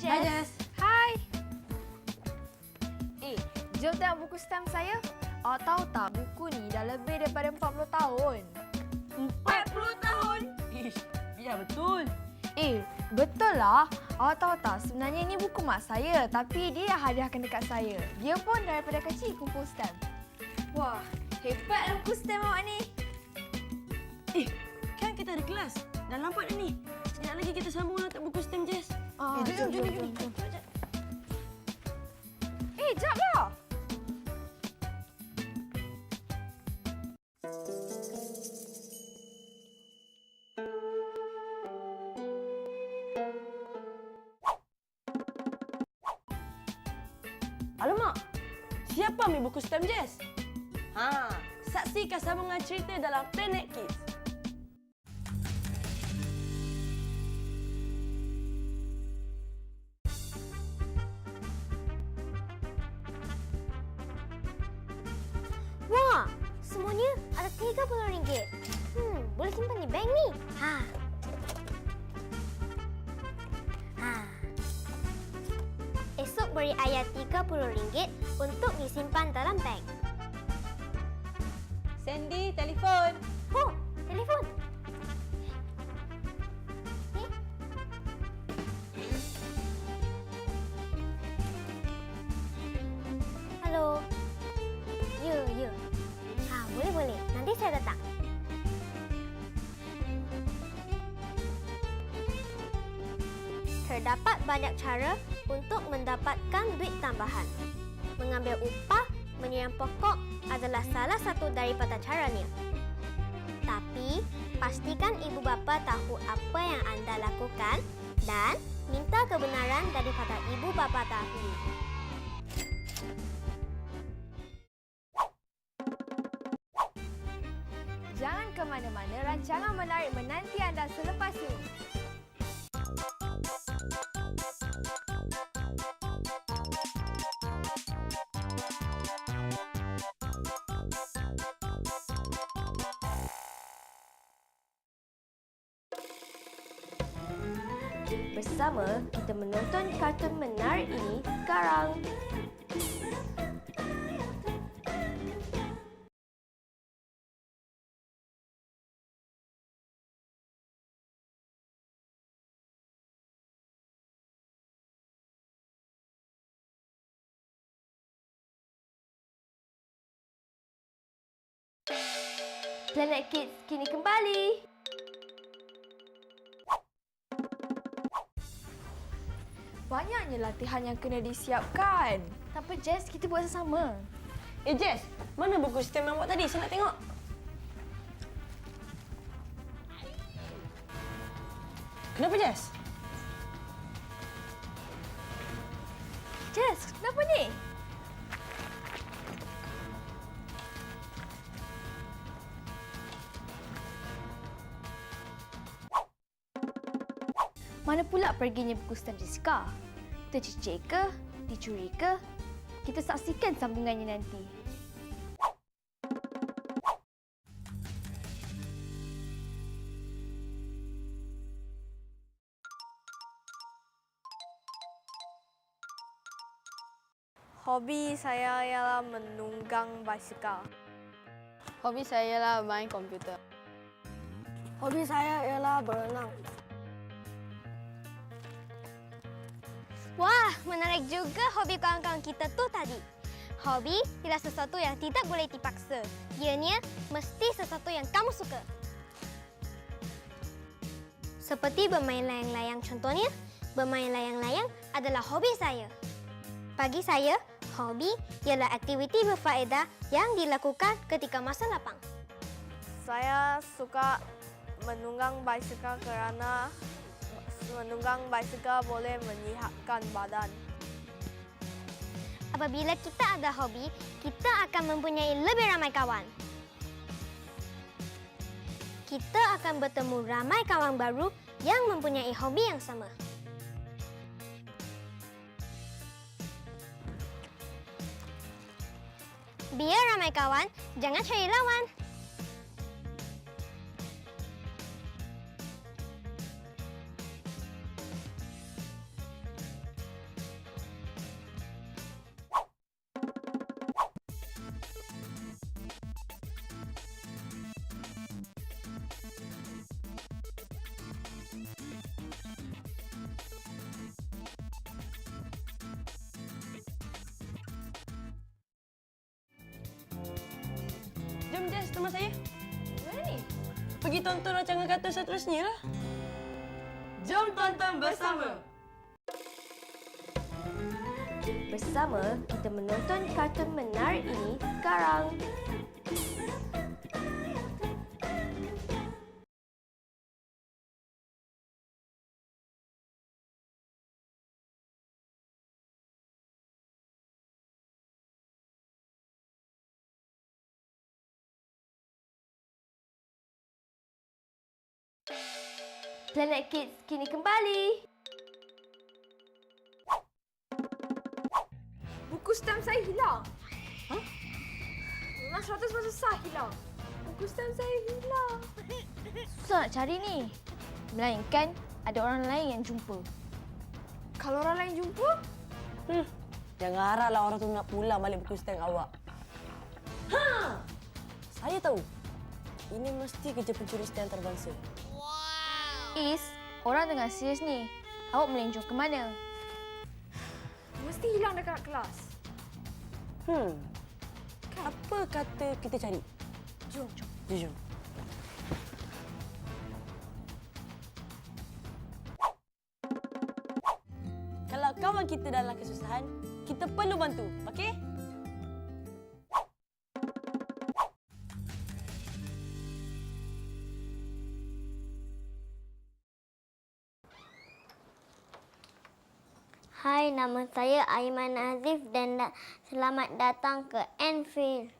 Jess. Hai, Jess. Hai. Jom tengok buku stem saya. Tahu tak buku ni dah lebih daripada 40 tahun. 40 tahun? Ish, biar betul. Betul lah. Awak tahu tak sebenarnya ini buku mak saya tapi dia hadiahkan dekat saya. Dia pun daripada kecil kumpul stem. Wah, hebat buku stem awak ni. Kan kita ada kelas. Dah lambat dah ni. Sekejap lagi kita sambung letak buku stem, Jess. Jom. Jom. Japlah. Alamak, siapa ambil buku stem, Jess? Saksikan sambungan cerita dalam Planet Kids. Wah, semuanya ada RM30. Boleh simpan di bank ni. Esok beri ayah RM30 untuk disimpan dalam bank. Sandy, telefon. Oh, telefon. Halo. Ya. Boleh. Nanti saya datang. Terdapat banyak cara untuk mendapatkan duit tambahan. Mengambil upah menyediakan pokok adalah salah satu daripada caranya. Tapi, pastikan ibu bapa tahu apa yang anda lakukan dan minta kebenaran daripada ibu bapa dahulu. Jangan ke mana-mana, rancangan menarik menanti anda selepas ini. Bersama kita menonton kartun menarik ini sekarang. Planet Kids kini kembali. Banyaknya latihan yang kena disiapkan. Tak apa, Jess, kita buat sama. Jess, mana buku stem yang buat tadi? Saya nak tengok. Kenapa, Jess? Jess, kenapa ni? Mana pula perginya buku stem Jessica? Tercicir ke? Dicuri ke? Kita saksikan sambungannya nanti. Hobi saya ialah menunggang basikal. Hobi saya ialah main komputer. Hobi saya ialah berenang. Wah, menarik juga hobi kawan-kawan kita tu tadi. Hobi ialah sesuatu yang tidak boleh dipaksa. Ianya mesti sesuatu yang kamu suka. Seperti bermain layang-layang contohnya, bermain layang-layang adalah hobi saya. Bagi saya, hobi ialah aktiviti berfaedah yang dilakukan ketika masa lapang. Saya suka menunggang basikal kerana menunggang basikal boleh menyihatkan badan. Apabila kita ada hobi, kita akan mempunyai lebih ramai kawan. Kita akan bertemu ramai kawan baru yang mempunyai hobi yang sama. Biar ramai kawan, jangan cari lawan. pergi tonton rancangan kartun seterusnya lah. Jom tonton bersama. Bersama kita menonton kartun menarik ini sekarang. Planet Kids kini kembali. Buku stem saya hilang. Hah? Memang 100% sah hilang. Buku stem saya hilang. Susah nak cari ni. Melainkan ada orang lain yang jumpa. Kalau orang lain jumpa, Jangan haraplah orang tu nak pulang balik buku stem awak. Ha! Saya tahu. Ini mesti kerja pencuri stem antarabangsa. Is, orang tengah serius ni. Awak melencong ke mana? Mesti hilang dekat kelas. Apa kata kita cari? Jom, jom. Jom. Kalau kawan kita dalam kesusahan, kita perlu bantu, okey? Hai, nama saya Aiman Azif dan selamat datang ke Anfield.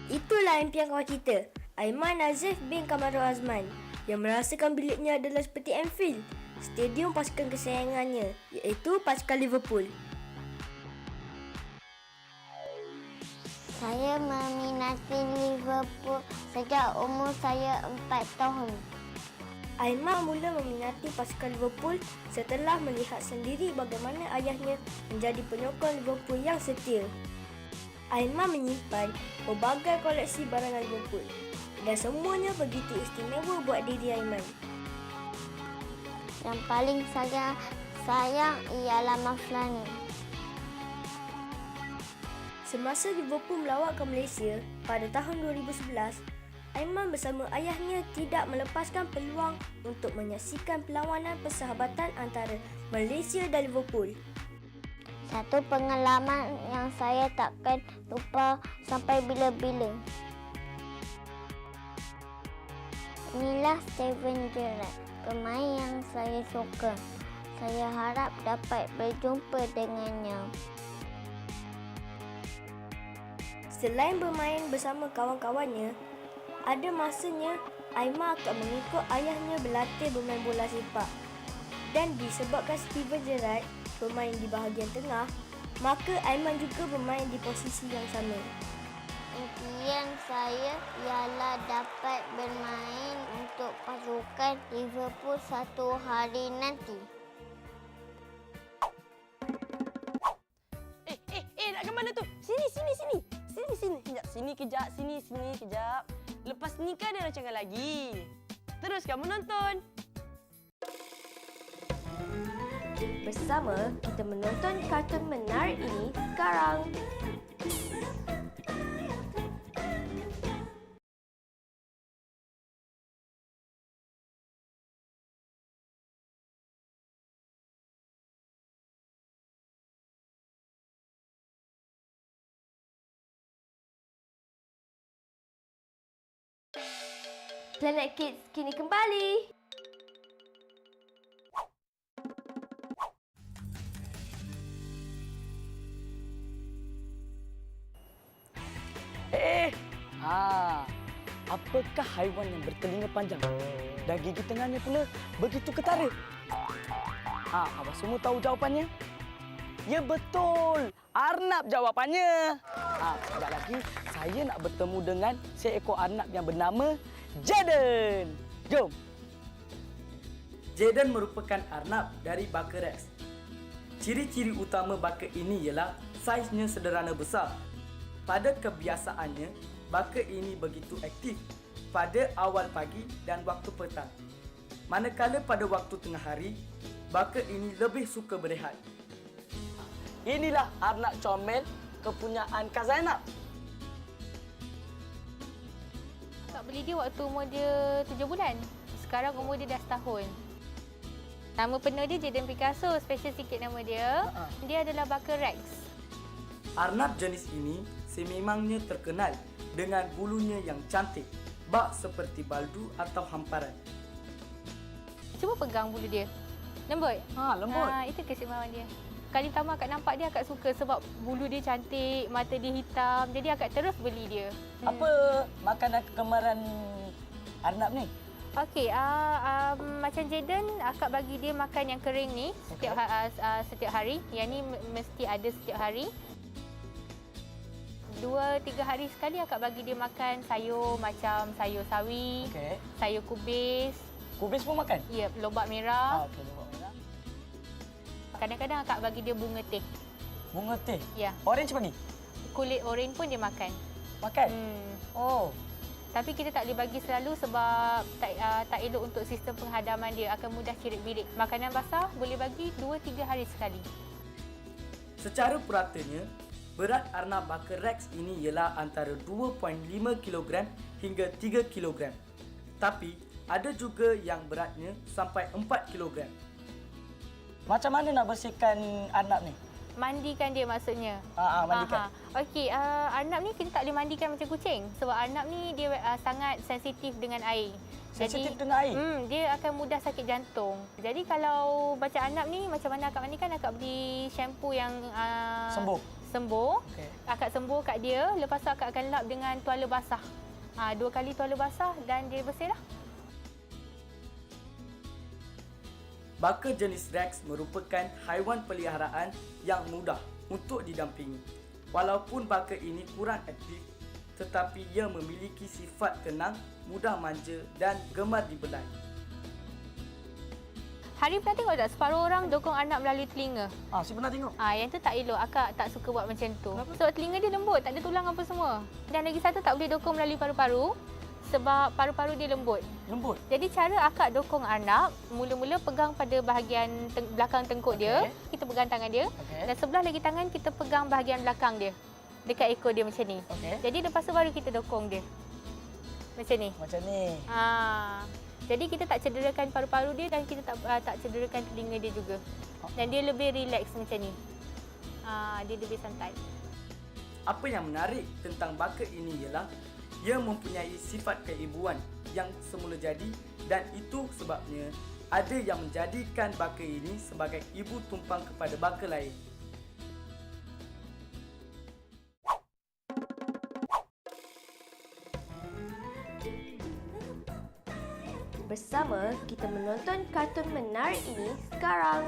Itulah impian kawan kita, Aiman Azif bin Kamarul Azman, yang merasakan biliknya adalah seperti Anfield, stadium pasukan kesayangannya, iaitu pasukan Liverpool. Saya meminati Liverpool sejak umur saya 4 tahun. Aiman mula meminati pasukan Liverpool setelah melihat sendiri bagaimana ayahnya menjadi penyokong Liverpool yang setia. Aiman menyimpan pelbagai koleksi barangan Liverpool dan semuanya begitu istimewa buat diri Aiman. Yang paling saya sayang ialah Maflani. Semasa Liverpool melawat ke Malaysia pada tahun 2011, Aiman bersama ayahnya tidak melepaskan peluang untuk menyaksikan perlawanan persahabatan antara Malaysia dan Liverpool. Satu pengalaman yang saya takkan lupa sampai bila-bila. Inilah Steven Gerrard, pemain yang saya suka. Saya harap dapat berjumpa dengannya. Selain bermain bersama kawan-kawannya, ada masanya Aiman akan mengikut ayahnya berlatih bermain bola sepak. Dan disebabkan Steven Gerrard bermain di bahagian tengah, maka Aiman juga bermain di posisi yang sama. Impian saya ialah dapat bermain untuk pasukan Liverpool satu hari nanti. Nak ke mana tu? Sini. Kejap, sini kejap. Lepas ni kan ada rancangan lagi. Teruskan menonton. Bersama kita menonton kartun menarik ini sekarang. Planet Kids kini kembali. Apakah haiwan yang bertelinga panjang dan gigi tengahnya pula begitu ketara? Awak semua tahu jawapannya? Ya betul, arnab jawapannya. Sekejap lagi saya nak bertemu dengan seekor arnab yang bernama Jaden. Jom. Jaden merupakan arnab dari baka Rex. Ciri-ciri utama baka ini ialah saiznya sederhana besar. Pada kebiasaannya, baka ini begitu aktif pada awal pagi dan waktu petang. Manakala pada waktu tengah hari, baka ini lebih suka berehat. Inilah arnab comel kepunyaan Kak Zainab. Akak beli dia waktu umur dia 7 bulan. Sekarang umur dia dah setahun. Nama penuh dia Jaden Picasso. Special sikit nama dia. Dia adalah Baka Rex. Arnab jenis ini sememangnya terkenal dengan bulunya yang cantik, bak seperti baldu atau hamparan. Cuba pegang bulu dia. Lembut? Lembut. Itu keistimewaan dia. Kali pertama akak nampak dia, akak suka sebab bulu dia cantik, mata dia hitam. Jadi akak terus beli dia. Apa makanan kegemaran Arnab ni? Okey, macam Jaden, akak bagi dia makan yang kering ni setiap hari. Yang ni mesti ada setiap hari. 2-3 hari sekali akak bagi dia makan sayur macam sayur sawi, sayur kubis. Kubis pun makan? Ya, lobak merah. Okey, lobak merah. Kadang-kadang akak bagi dia bunga teh. Bunga teh? Ya. Orange bagi? Kulit oren pun dia makan. Makan? Oh. Tapi kita tak boleh bagi selalu sebab tak elok untuk sistem penghadaman dia. Akan mudah cirit bilik. Makanan basah boleh bagi 2-3 hari sekali. Secara puratanya, berat Arnab Baka Rex ini ialah antara 2.5 kg hingga 3 kg. Tapi ada juga yang beratnya sampai 4 kg. Macam mana nak bersihkan Arnab ni? Mandikan dia maksudnya. Mandikan. Okey, Arnab ni kita tak boleh mandikan macam kucing. Sebab Arnab ni dia sangat sensitif dengan air. Sensitif dengan air? Dia akan mudah sakit jantung. Jadi kalau macam Arnab ni, macam mana akak mandikan? Akak beli shampoo yang sembuh. Okay. Akak sembuh kat dia. Lepas tu akak akan lap dengan tuala basah. 2 kali tuala basah dan dia bersih lah. Baka jenis Rex merupakan haiwan peliharaan yang mudah untuk didampingi. Walaupun baka ini kurang aktif, tetapi ia memiliki sifat tenang, mudah manja dan gemar dibelai. Hari pernah tengok tak separuh orang dokong Arnab melalui telinga? Saya pernah tengok. Yang tu tak elok. Akak tak suka buat macam tu. Kenapa? Sebab telinga dia lembut, tak ada tulang apa semua. Dan lagi satu, tak boleh dokong melalui paru-paru. Sebab paru-paru dia lembut. Lembut? Jadi cara akak dokong Arnab, mula-mula pegang pada bahagian belakang tengkuk dia. Kita pegang tangan dia. Dan sebelah lagi tangan kita pegang bahagian belakang dia. Dekat ekor dia macam ni. Jadi lepas tu baru kita dokong dia. Macam ni. Macam ni. Jadi kita tak cederakan paru-paru dia dan kita tak cederakan telinga dia juga. Dan dia lebih relax macam ni. Dia lebih santai. Apa yang menarik tentang baka ini ialah ia mempunyai sifat keibuan yang semula jadi dan itu sebabnya ada yang menjadikan baka ini sebagai ibu tumpang kepada baka lain. Bersama kita menonton kartun menarik ini sekarang.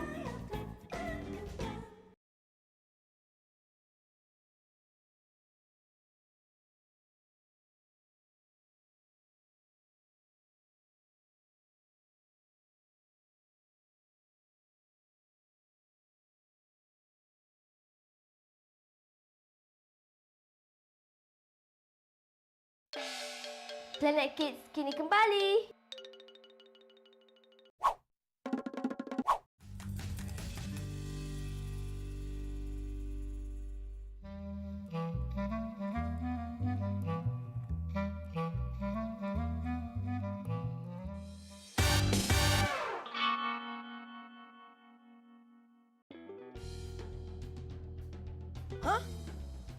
Planet Kids kini kembali.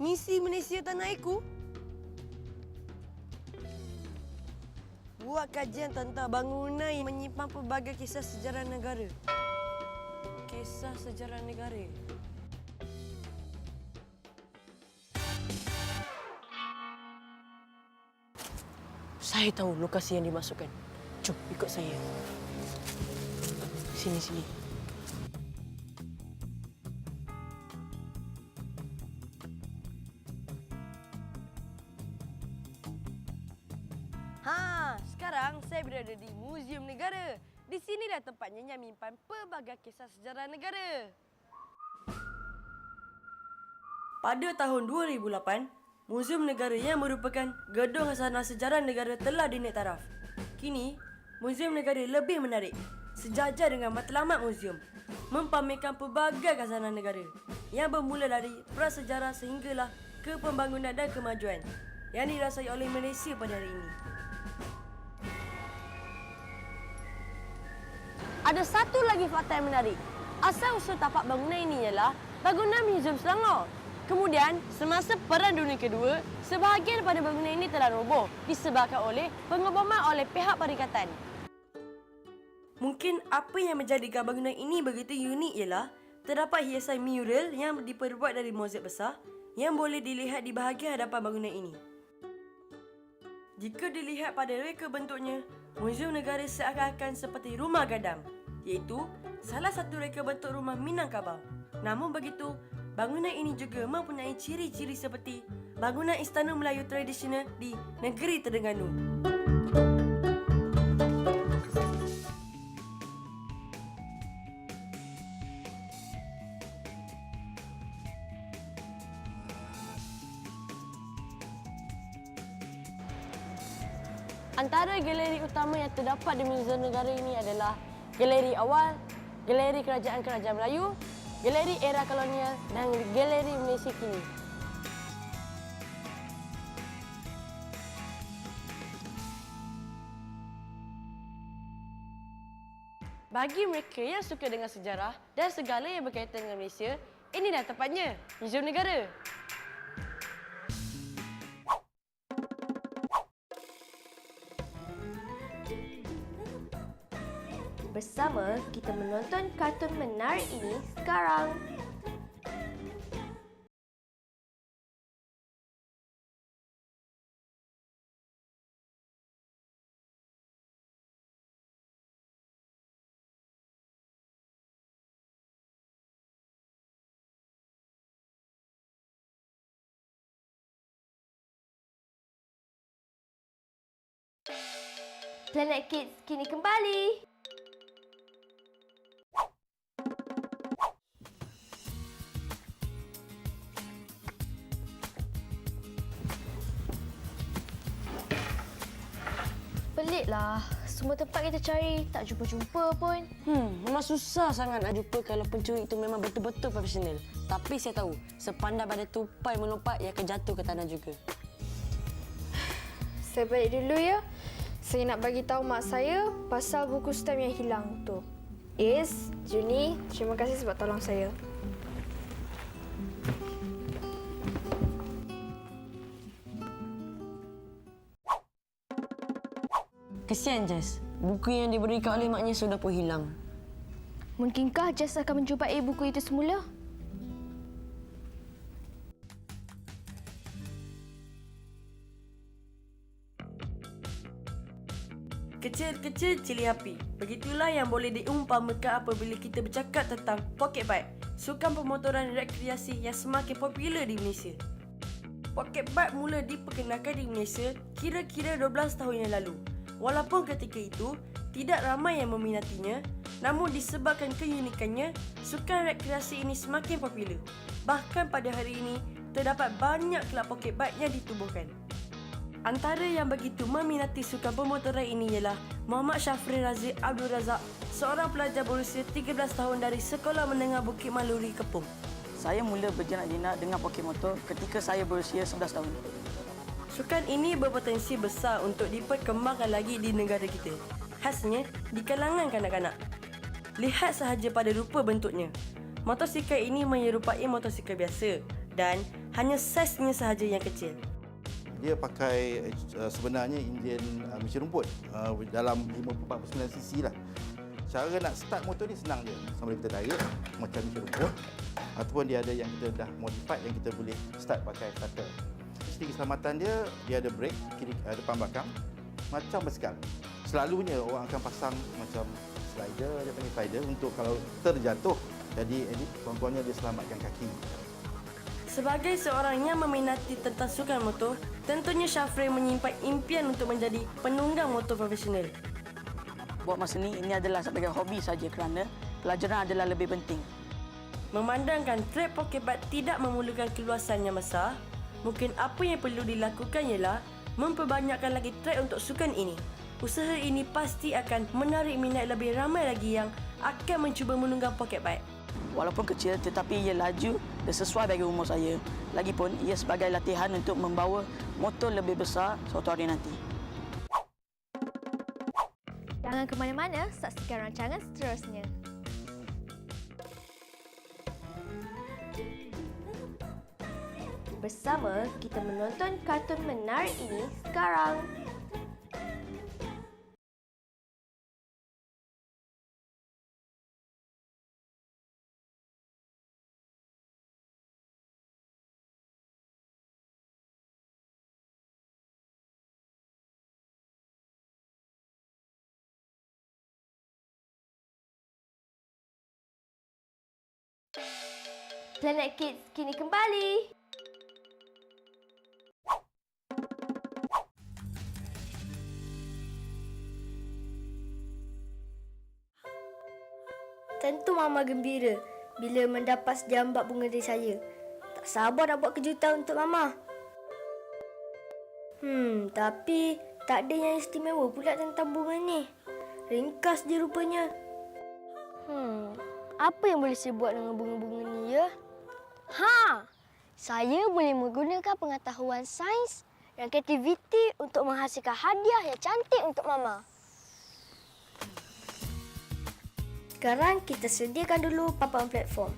Misi Malaysia Tanah Airku? Buat kajian tentang bangunan yang menyimpan pelbagai kisah sejarah negara. Kisah sejarah negara. Saya tahu lokasi yang dimasukkan. Jom, ikut saya. Sini. Sekarang saya berada di Muzium Negara. Di sinilah tempatnya yang menyimpan pelbagai kisah sejarah negara. Pada tahun 2008, Muzium Negara yang merupakan gedung khazanah sejarah negara telah dinaik taraf. Kini, Muzium Negara lebih menarik. Sejajar dengan matlamat muzium, mempamerkan pelbagai khazanah negara yang bermula dari prasejarah sehinggalah ke pembangunan dan kemajuan yang dirasai oleh Malaysia pada hari ini. Ada satu lagi fakta yang menarik. Asal-usul tapak bangunan ini ialah bangunan Museum Selangor. Kemudian, semasa Perang Dunia Kedua, sebahagian daripada bangunan ini telah roboh disebabkan oleh pengeboman oleh pihak perikatan. Mungkin apa yang menjadikan bangunan ini begitu unik ialah terdapat hiasan mural yang diperbuat dari mozaik besar yang boleh dilihat di bahagian hadapan bangunan ini. Jika dilihat pada reka bentuknya, Muzium Negara seakan-akan seperti rumah gadang, iaitu salah satu reka bentuk rumah Minangkabau. Namun begitu, bangunan ini juga mempunyai ciri-ciri seperti bangunan Istana Melayu tradisional di negeri Terengganu. Antara galeri utama yang terdapat di Muzium Negara ini adalah galeri awal, galeri kerajaan-kerajaan Melayu, galeri era kolonial dan galeri Malaysia kini. Bagi mereka yang suka dengan sejarah dan segala yang berkaitan dengan Malaysia, inilah tempatnya, Muzium Negara. Bersama kita menonton kartun menarik ini sekarang. Planet Kids kini kembali. Peliklah. Semua tempat kita cari tak jumpa-jumpa pun. Memang susah sangat nak jumpa kalau pencuri itu memang betul-betul profesional. Tapi saya tahu, sepandai pada tupai melompat, ia akan jatuh ke tanah juga. Saya balik dulu ya. Saya nak bagi tahu mak saya pasal buku stamp yang hilang tu. Is, Juni, terima kasih sebab tolong saya. Kesian Jess. Buku yang diberikan oleh maknya sudah pun hilang. Mungkinkah Jess akan menjumpai buku itu semula? Kecil-kecil cili api. Begitulah yang boleh diumpamakan apabila kita bercakap tentang pocket bike, sukan pemotoran rekreasi yang semakin popular di Malaysia. Pocket bike mula diperkenalkan di Malaysia kira-kira 12 tahun yang lalu. Walaupun ketika itu tidak ramai yang meminatinya, namun disebabkan keunikannya, sukan rekreasi ini semakin popular. Bahkan pada hari ini, terdapat banyak kelab pocket bike yang ditubuhkan. Antara yang begitu meminati sukan pemotoran ini ialah Muhammad Syafri Razik Abdul Razak, seorang pelajar berusia 13 tahun dari Sekolah Menengah Bukit Maluri, Kepong. Saya mula berjinak-jinak dengan poket motor ketika saya berusia 11 tahun. Sukan ini berpotensi besar untuk diperkembangkan lagi di negara kita. Khasnya di kalangan kanak-kanak. Lihat sahaja pada rupa bentuknya. Motosikal ini menyerupai motosikal biasa dan hanya saiznya sahaja yang kecil. Dia pakai sebenarnya enjin mesin rumput dalam 49 cc lah. Cara nak start motor ni senang je. Sama kita direct macam mesin rumput ataupun dia ada yang kita dah modified yang kita boleh start pakai starter. Segi keselamatan dia ada brake kiri depan belakang macam basikal. Selalunya orang akan pasang macam slider, dia panggil slider untuk kalau terjatuh. Jadi tuan-tuannya dia selamatkan kaki. Sebagai seorang yang meminati tentang sukan motor, tentunya Syafri menyimpan impian untuk menjadi penunggang motor profesional. Buat masa ini adalah sebagai hobi saja kerana pelajaran adalah lebih penting. Memandangkan trek pocket bike tidak memerlukan keluasan yang besar, mungkin apa yang perlu dilakukan ialah memperbanyakkan lagi trek untuk sukan ini. Usaha ini pasti akan menarik minat lebih ramai lagi yang akan mencuba menunggang pocket bike. Walaupun kecil tetapi ia laju dan sesuai bagi umur saya. Lagipun ia sebagai latihan untuk membawa motor lebih besar suatu hari nanti. Jangan ke mana-mana, saksikan rancangan seterusnya. Bersama kita menonton kartun menarik ini sekarang. Planet Kids kini kembali. Tentu Mama gembira bila mendapat sejambak bunga dari saya. Tak sabar nak buat kejutan untuk Mama. Tapi tak ada yang istimewa pula tentang bunga ni. Ringkas je rupanya. Apa yang boleh saya buat dengan bunga-bunga ni ya? Saya boleh menggunakan pengetahuan sains dan kreativiti untuk menghasilkan hadiah yang cantik untuk Mama. Sekarang kita sediakan dulu papan platform.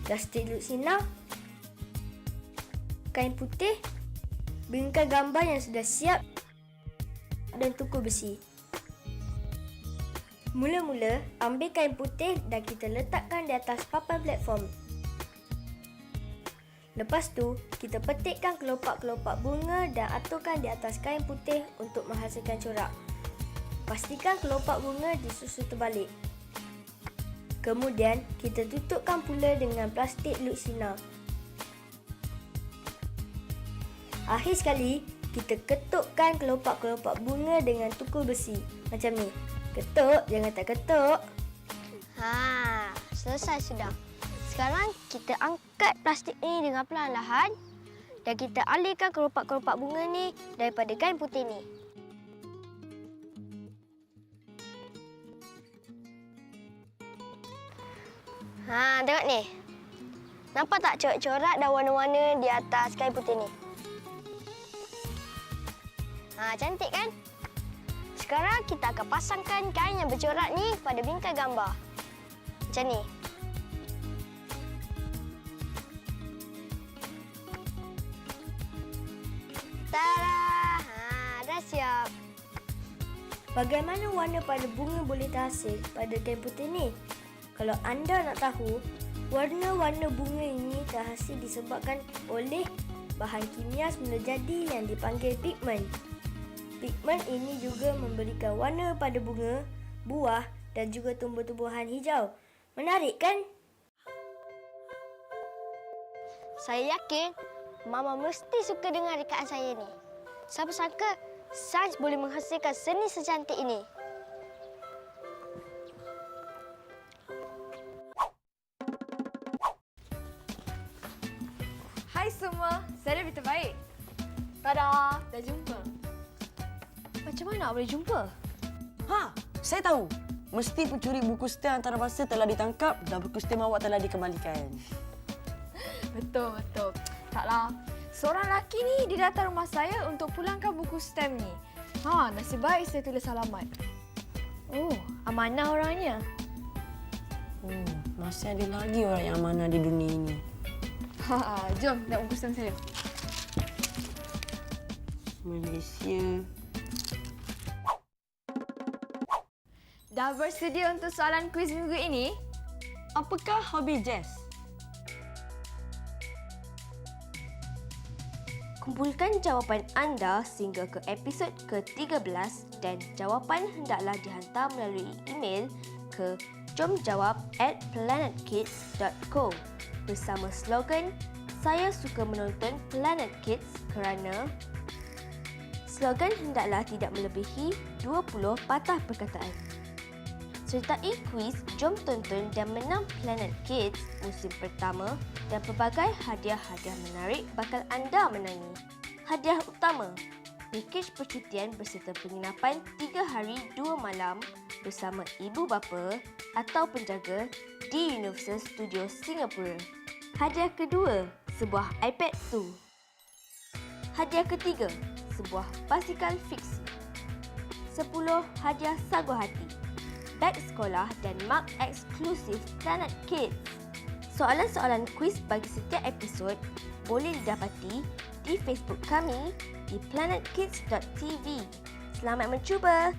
Plastik lut sinar, kain putih, bingkai gambar yang sudah siap dan tukul besi. Mula-mula, ambil kain putih dan kita letakkan di atas papan platform. Lepas tu, kita petikkan kelopak-kelopak bunga dan aturkan di atas kain putih untuk menghasilkan corak. Pastikan kelopak bunga disusun terbalik. Kemudian, kita tutupkan pula dengan plastik lut sinar. Akhir sekali, kita ketukkan kelopak-kelopak bunga dengan tukul besi. Macam ni. Ketuk, jangan tak ketuk. Selesai sudah. Sekarang kita angkat plastik ini dengan perlahan-lahan dan kita alihkan kelopak-kelopak bunga ni daripada kain putih ni. Tengok ni. Nampak tak corak-corak dan warna-warna di atas kain putih ni? Cantik kan? Sekarang kita akan pasangkan kain yang bercorak ni pada bingkai gambar. Macam ni. Tada! Dah siap. Bagaimana warna pada bunga boleh terhasil pada kain putih ni? Kalau anda nak tahu, warna-warna bunga ini terhasil disebabkan oleh bahan kimia semula jadi yang dipanggil pigmen. Pigmen ini juga memberikan warna pada bunga, buah dan juga tumbuh-tumbuhan hijau. Menarik kan? Saya yakin Mama mesti suka dengar rekaan saya ni. Siapa sangka sains boleh menghasilkan seni secantik ini. Hai semua, saya lebih terbaik. Tada, dah jumpa. Macam mana nak boleh jumpa? Saya tahu. Mesti pencuri buku stem antarabangsa telah ditangkap dan buku stem awak telah dikembalikan. Betul. Taklah. Seorang lelaki ni dia datang rumah saya untuk pulangkan buku stem ni. Nasib baik saya tulis alamat. Oh, amanah orangnya. Masih ada lagi orang yang amanah di dunia ini. Jom, nak buku stem saya. Malaysia. Dah bersedia untuk soalan kuis minggu ini? Apakah hobi Jess? Kumpulkan jawapan anda sehingga ke episod ke-13 dan jawapan hendaklah dihantar melalui email ke jomjawab@planetkids.co bersama slogan "Saya suka menonton Planet Kids kerana..." Slogan hendaklah tidak melebihi 20 patah perkataan. Sertai kuis Jom Tonton dan Menang Planet Kids musim pertama dan pelbagai hadiah-hadiah menarik bakal anda menangi. Hadiah utama, pakej percutian berserta penginapan 3 hari 2 malam bersama ibu bapa atau penjaga di Universal Studios Singapura. Hadiah kedua, sebuah iPad 2. Hadiah ketiga, sebuah basikal fiksi. 10 hadiah sagu hati, beg sekolah dan mug eksklusif Planet Kids. Soalan-soalan kuis bagi setiap episod boleh didapati di Facebook kami di planetkids.tv. Selamat mencuba!